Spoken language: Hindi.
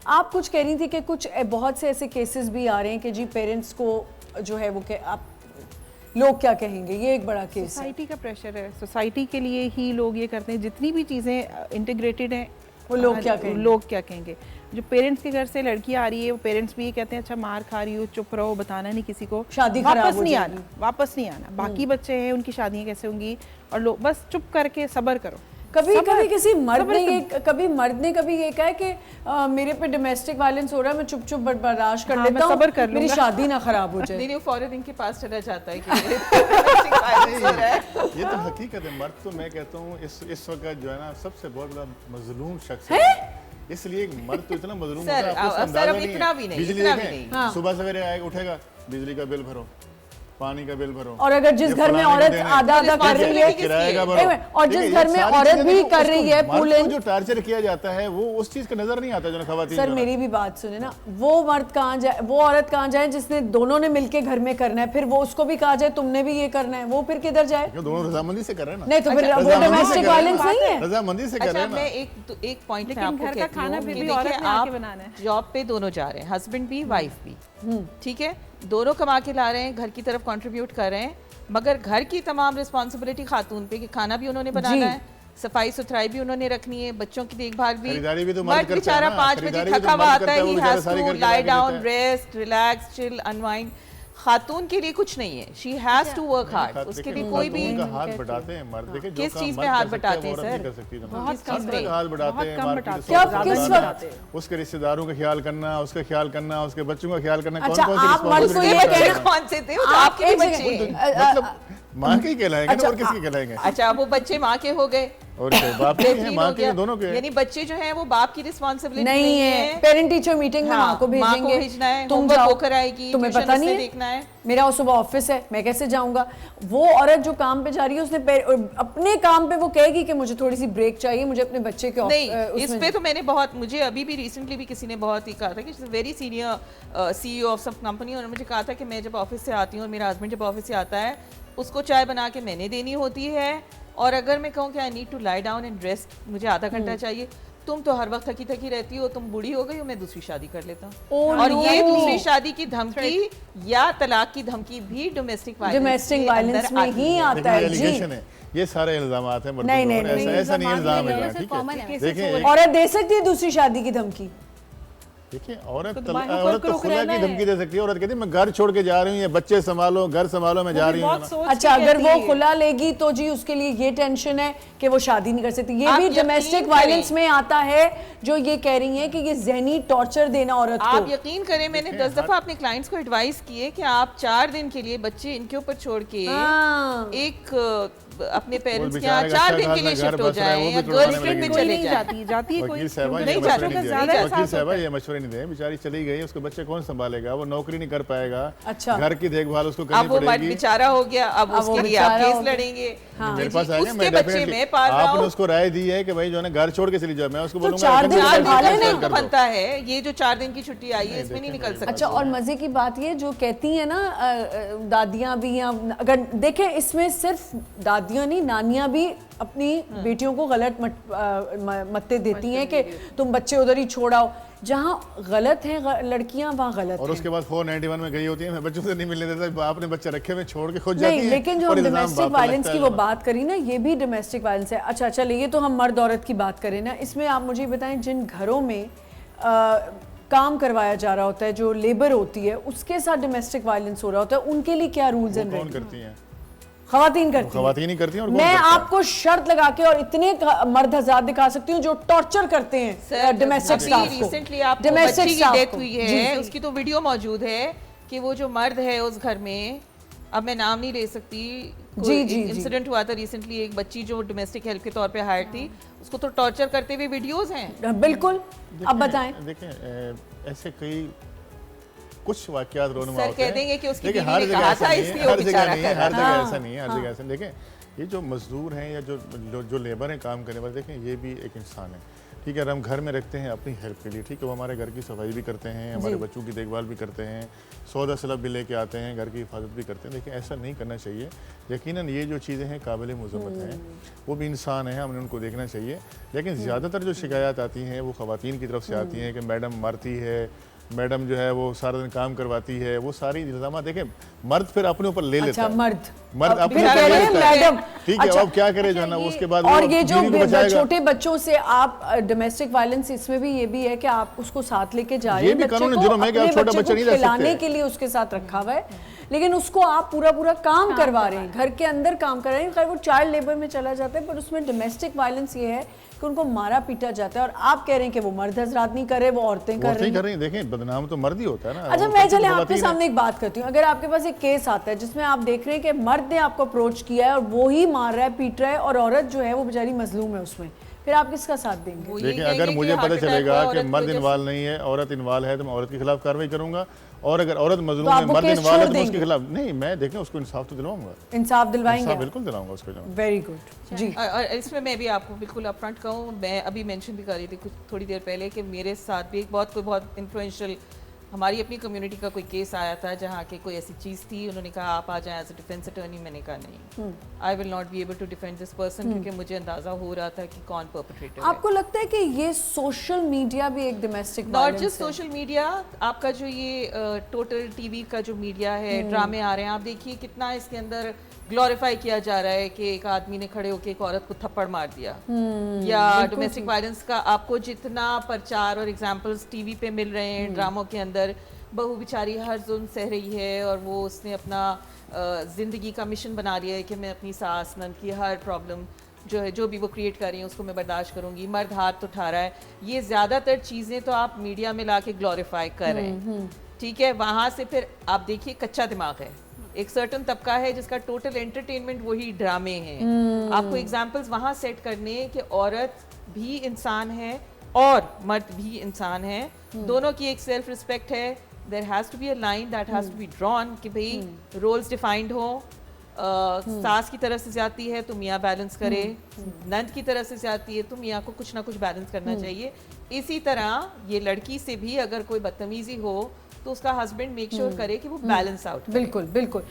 आप कुछ कह रही थी कि कुछ बहुत से ऐसे केसेस भी आ रहे हैं कि जी पेरेंट्स को जो है वो आप लोग क्या कहेंगे, ये एक बड़ा केस है। सोसाइटी का प्रेशर है, सोसाइटी के लिए ही लोग ये करते हैं, जितनी भी चीज़ें इंटीग्रेटेड हैं वो लोग क्या कहेंगे, लोग क्या कहेंगे। जो पेरेंट्स के घर से लड़की आ रही है वो पेरेंट्स भी ये कहते हैं अच्छा मार खा रही हो, चुप रहो, बताना नहीं किसी को, शादी वापस नहीं आना, वापस नहीं आना। बाकी बच्चे हैं उनकी शादियाँ कैसे होंगी, और लोग बस चुप करके सब्र करो। कभी कभी किसी मर्द ने ये कभी ये कहा है कि मेरे पे डोमेस्टिक वायलेंस हो रहा है, मैं चुप चुप बर्दाश्त कर लेता हूँ, मेरी शादी ना खराब हो जाए। नहीं, फौरन इनके पास चला जाता है कि ये तो हकीकत है। मर्द तो मैं कहता हूँ इस वक्त जो है ना सबसे बहुत बड़ा मजलूम शख्स है। इसलिए मर्द तो इतना मजलूम होता है, आपको अंदाजा नहीं है। बिजली देखें, सुबह सवेरे आएगा, उठेगा, बिजली का बिल भरो, पानी का बिल भरो, और अगर जिस घर में औरत आधा आधा कर रही है, किराया भरो, और जिस घर में औरत भी कर रही है, पुलिस जो टार्चर किया जाता है वो उस चीज का नजर नहीं आता जो खवातीन। सर मेरी भी बात सुने ना, वो मर्द कहाँ जाए, वो औरत कहाँ जाए जिसने दोनों ने मिलके घर में करना है, फिर वो उसको भी कहा जाए तुमने भी ये करना है, वो फिर किधर जाए? दोनों रजामंदी से कर रहे हैं ना। नहीं तो फिर वो डोमेस्टिक वायलेंस नहीं है, रजामंदी से कर रहे हैं ना। मैं एक पॉइंट पे आपको कहती हूं कि देखिए आप जॉब पे दोनों जा रहे हैं, हस्बैंड भी वाइफ भी, ठीक है, दोनों कमा के ला रहे हैं, घर की तरफ कंट्रीब्यूट कर रहे हैं, मगर घर की तमाम रिस्पांसिबिलिटी खातून पे कि खाना भी उन्होंने बनाना है, सफाई सुथराई भी उन्होंने रखनी है, बच्चों की देखभाल भी। मर्द बेचारा 5 बजे थका हुआ आता है, he has to lie down, rest, relax, chill, unwind. खातून के लिए कुछ नहीं है, she has to work hard, उसके लिए कोई भी हाथ बटाते हैं मर्द। देखिए किस चीज में हाथ बटाते हैं सर? बहुत कम हाथ बटाते हैं। उसके रिश्तेदारों का ख्याल करना, उसका ख्याल करना, उसके बच्चों का ख्याल करना। अच्छा, आप मर्द को ये कहना कौन से थे आपके बच्चे? मतलब माँ के कहलाएंगे ना, और किसके कहलाएंगे? अच्छा, वो बच्चे माँ के हो गए और बाप के हैं, माँ के, दोनों के। यानी बच्चे जो हैं वो बाप की रिस्पांसिबिलिटी नहीं है। पेरेंट टीचर मीटिंग में माँ को भेजेंगे, भेजना है, तुम जाओ, होकर आएगी, तुम्हें पता नहीं देखना है, मेरा सुबह ऑफिस है, मैं कैसे जाऊंगा? वो औरत जो काम पे जा रही है, उसने अपने काम पे वो कहेगी कि मुझे थोड़ी सी ब्रेक चाहिए, मुझे अपने बच्चे के नहीं। इस पे तो मैंने बहुत, मुझे अभी भी रिसेंटली भी किसी ने बहुत ही कहा था कि वेरी सीनियर CEO ऑफ सब कंपनी, उन्होंने मुझे कहा था कि मैं जब ऑफिस से आती हूँ और मेरा हस्बैंड जब ऑफिस से आता है, उसको चाय बना के मैंने देनी होती है, और अगर मैं कहूँ कि I need to lie down and rest, मुझे आधा घंटा चाहिए, तुम तो हर वक्त थकी थकी रहती हो, तुम बूढ़ी हो गई हो, मैं दूसरी शादी कर लेता हूँ। और ये दूसरी शादी की धमकी या तलाक की धमकी भी डोमेस्टिक वायलेंस में ही आता है जी। ये सारे इल्जामात हैं। नहीं, ऐसा नहीं इल्जाम है, ठीक है। देखिए औरत दे सकती है दूसरी शादी की धमकी। देखिए औरत तो खुला की धमकी दे सकती है। औरत कहती है मैं घर छोड़ के जा रही हूँ, बच्चे संभालो, घर संभालो, मैं जा रही हूँ। अच्छा, अगर वो खुला लेगी तो जी उसके लिए ये टेंशन है कि वो शादी नहीं कर सकती। ये भी डोमेस्टिक वायलेंस में आता है, जो ये कह रही है कि ये ज़हनी टॉर्चर देना औरत को। आप यकीन करें, मैंने 10 दफा अपने क्लाइंट्स को एडवाइस की है कि आप 4 दिन के लिए बच्चे इनके ऊपर छोड़ के एक अपने पेरेंट्स के यहाँ 4 दिन के लिए शिफ्ट हो जाए, या गर्लफ्रेंड में चले जाती है। वकील साहब ये मशवरे नहीं दे, बेचारी चली गई, उसके बच्चे कौन संभालेगा? वो नौकरी नहीं कर पाएगा, अच्छा, घर की देखभाल उसको करनी पड़ेगी। अब वो मर्द बेचारा हो गया, अब उसके लिए आप केस लड़ेंगे। मेरे पास आएंगे, मैं डेफिनेटली, आपने उसको राय दी है कि भाई जो है घर छोड़ के चली जाए, मैं उसको बोलूंगा 4 दिन का बनता है, ये जो 4 दिन की छुट्टी आई है इसमें नहीं निकल सकता। अच्छा, और मजे की बात ये जो कहती है ना दादियां भी, अगर देखें इसमें सिर्फ दादियां नहीं, नानियां भी अपनी बेटियों को गलत मत्ते देती हैं कि तुम बच्चे उधर ही छोड़ाओ। जहाँ गलत है लड़कियां वहाँ गलत और उसके बाद 491 में गई होती है, मैं बच्चों से नहीं मिलने देता, बाप ने बच्चे रखे हुए छोड़ के खुद जाती है। लेकिन जो हम डोमेस्टिक वायलेंस की वो बात करी ना, ये भी डोमेस्टिक वायलेंस है। अच्छा चलिए, ये तो हम मर्द औरत की बात करें ना, इसमें आप मुझे बताएं जिन घरों में काम करवाया जा रहा होता है, जो लेबर होती है, उसके साथ डोमेस्टिक वायलेंस हो रहा होता है, उनके लिए क्या रूल्स एंड रेगुलेशंस करती हैं? खवातीन ही करती हैं। और मैं आपको शर्त लगा के और इतने मर्द हज़ार दिखा सकती हूँ जो टॉर्चर करते हैं डोमेस्टिक स्टाफ को। रिसेंटली आपको बच्ची की डेथ हुई है, उसकी तो वीडियो मौजूद है कि वो जो मर्द है उस घर में, अब मैं नाम नहीं ले सकती, इंसिडेंट हुआ था रिसेंटली, एक बच्ची जो डोमेस्टिक हेल्प के तौर पे हायर थी, उसको तो टॉर्चर करते हुए वीडियोस हैं। बिल्कुल, अब बताएं। देखें ऐसे कई कुछ वाकयात रोनुमा होते हैं। सर कह देंगे कि उसकी बीवी ने कहा था, इसलिए वो बेचारा कर रहा है। हर जगह ऐसा नहीं है, हर जगह ऐसा। देखें ये जो मजदूर हैं या जो लेबर हैं काम करने वाले, देखें ये भी एक इंसान है। ठीक है, हम घर में रखते हैं अपनी हेल्प के लिए, ठीक है, वो हमारे घर की सफाई भी करते हैं, हमारे बच्चों की देखभाल भी करते हैं, सौदा सलब भी लेके आते हैं, घर की हिफाजत भी करते हैं। देखिए ऐसा नहीं करना चाहिए। यकीनन ये जो चीज़ें हैं काबिल मुज़म्मत हैं, वो भी इंसान हैं, हमें उनको देखना चाहिए। लेकिन ज़्यादातर जो शिकायत आती हैं वो ख़वातीन की तरफ से आती हैं कि मैडम मारती है, मैडम जो है वो सारा दिन काम करवाती है, वो सारी इल्ज़ाम देखें मर्द फिर अपने ऊपर ले लेता है। मर्द अपने ऊपर ले लेता है, ठीक है, अब क्या करे जो है ना उसके बाद। और ये जो छोटे बच्चों से आप डोमेस्टिक वायलेंस, इसमें भी ये भी है कि आप उसको साथ लेके जा रहे हैं, बच्चे को खिलाने के लिए उसके साथ रखा हुआ है, लेकिन उसको आप पूरा काम करवा रहे हैं, घर के अंदर काम कर रहे हैं। खैर वो चाइल्ड लेबर में चला जाता है, पर उसमें डोमेस्टिक वायलेंस ये है कि उनको मारा पीटा जाता है। और आप कह रहे हैं कि वो मर्द हजरात नहीं कर रहे, वो औरतें कर रही हैं। देखें बदनाम तो मर्द ही होता है ना। अच्छा, मैं चले आपके सामने एक बात करती हूँ। अगर आपके पास एक केस आता है जिसमें आप देख रहे हैं कि मर्द ने आपको अप्रोच किया है और वो ही मार रहा है, पीट रहा है, और औरत जो है वो बेचारी मजलूम है उसमें, फिर आप किसका साथ देंगे? देखिए, अगर मुझे पता चलेगा कि मर्द इन्वॉल्व नहीं है, औरत इन्वॉल्व है, तो मैं औरत के खिलाफ कार्रवाई करूंगा। और अगर औरत मजलूम है, मर्द इन्वॉल्व है, तो उसके खिलाफ नहीं, मैं देखें उसको इंसाफ तो दिलवाऊंगा। इंसाफ दिलवाएंगे? बिल्कुल दिलाऊंगा उसको। वेरी गुड जी। और इसमें मैं भी आपको बिल्कुल अपफ्रंट कहूँ, मैं अभी मेंशन भी कर रही थी कुछ थोड़ी देर पहले कि मेरे साथ भी एक बहुत इन्फ्लुएंशियल हमारी अपनी कम्युनिटी का कोई केस आया था जहाँ के कोई ऐसी चीज़ थी, उन्होंने कहा आप आ जाएं एज अ डिफेंस अटर्नी। मैंने कहा नहीं, I will not be able to defend this person, क्योंकि मुझे अंदाजा हो रहा था कि कौन परपेट्रेटर है। आपको लगता है कि ये सोशल मीडिया भी एक domestic not just social media, आपका जो ये टोटल टीवी का जो मीडिया है, ड्रामे आ रहे हैं, आप देखिए कितना इसके अंदर ग्लोरीफाई किया जा रहा है कि एक आदमी ने खड़े होकर एक औरत को थप्पड़ मार दिया, या डोमेस्टिक वायलेंस का आपको जितना प्रचार और एग्जाम्पल्स टीवी पे मिल रहे हैं, ड्रामों के अंदर, बहू बेचारी हर जुल्म सह रही है और वो उसने अपना ज़िंदगी का मिशन बना लिया है कि मैं अपनी सास नंद की हर प्रॉब्लम जो है, जो भी वो क्रिएट कर रही हैं, उसको मैं बर्दाश्त करूंगी। मर्द हाथ उठा रहा है, ये ज़्यादातर चीज़ें तो आप मीडिया में ला के ग्लोरीफाई कर रहे हैं, ठीक है। वहाँ से फिर आप देखिए कच्चा दिमाग है, एक सर्टन तबका है जिसका टोटल एंटरटेनमेंट वही ड्रामे हैं। आपको एग्जाम्पल्स वहाँ सेट करने कि औरत भी इंसान है और मर्द भी इंसान है, दोनों की एक सेल्फ रिस्पेक्ट है। There has to be a line that has to be drawn कि भाई रोल्स डिफाइंड हो। सास की तरफ से जाती है तो मियाँ बैलेंस करे, नंद की तरफ से जाती है तो मियाँ को कुछ ना कुछ बैलेंस करना चाहिए। इसी तरह ये लड़की से भी अगर कोई बदतमीजी हो तो उसका हस्बैंड मेक श्योर करे कि वो बैलेंस आउट। बिल्कुल बिल्कुल।